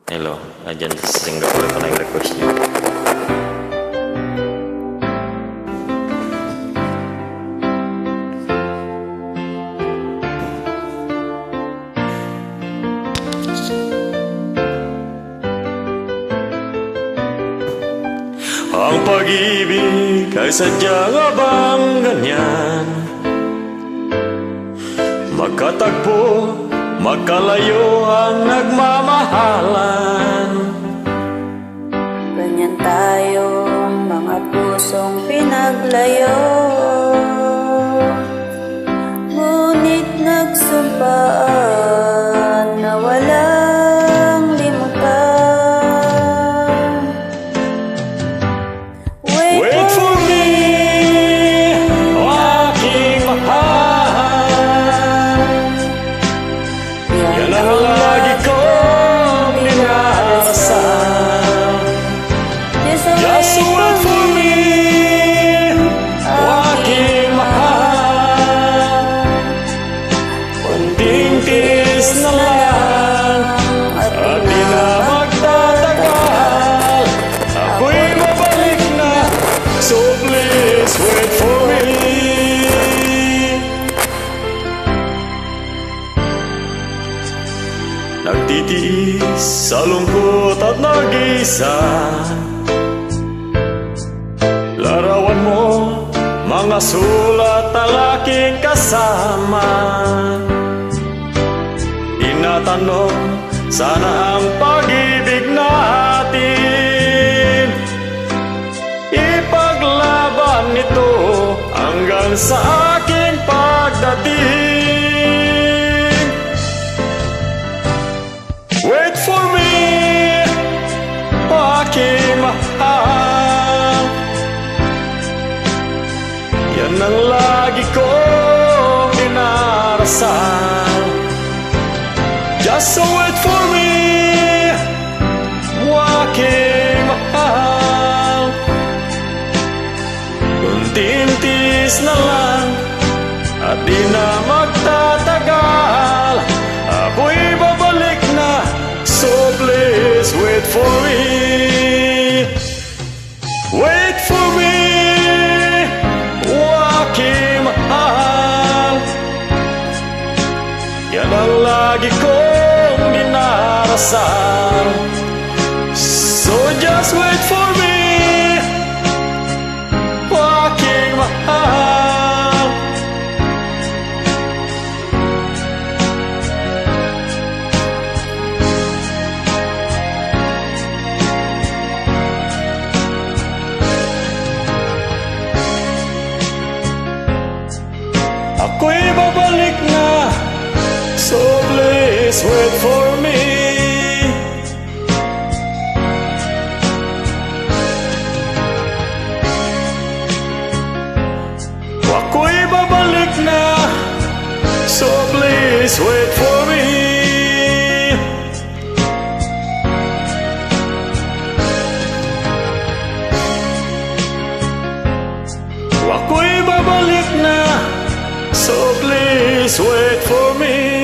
Hello, dyan sa Singapore pa na yung request niyo. Ang pag-ibig ay sadyang abang ganyan, magkatagpo, magkalayo ang nagmamahalan. Ganyan tayong mga pusong pinaglayo, ngunit nagsumpaan na walang limutan. Wait for me, aking mahal. Yan ang lagi kong dinarasal. Just wait for me, aking mahal. Kunting tiis na lang at di na magtatagal. Ako'y mabalik na, so please wait for me. Nagtitiis sa lungkot at nag-isa, larawan mo, mga sulat ang aking kasama. Tinatanong, sana ang pag-ibig natin ipaglaban nito hanggang sa aking pagdating. Wait for me, aking mahal. Yan ang lagi kong dinarasal. Just wait for me, aking mahal. Kunting tiis na lang at di na magtatagal. Ako'y babalik na, so please wait for me. Wait for me, aking mahal. Yan ang lagi kong dinarasal. So just wait for me, aking mahal. Ako'y babalik na, so please wait for me. Ako'y babalik na, so please wait for me. Ako'y babalik na, so please wait for me.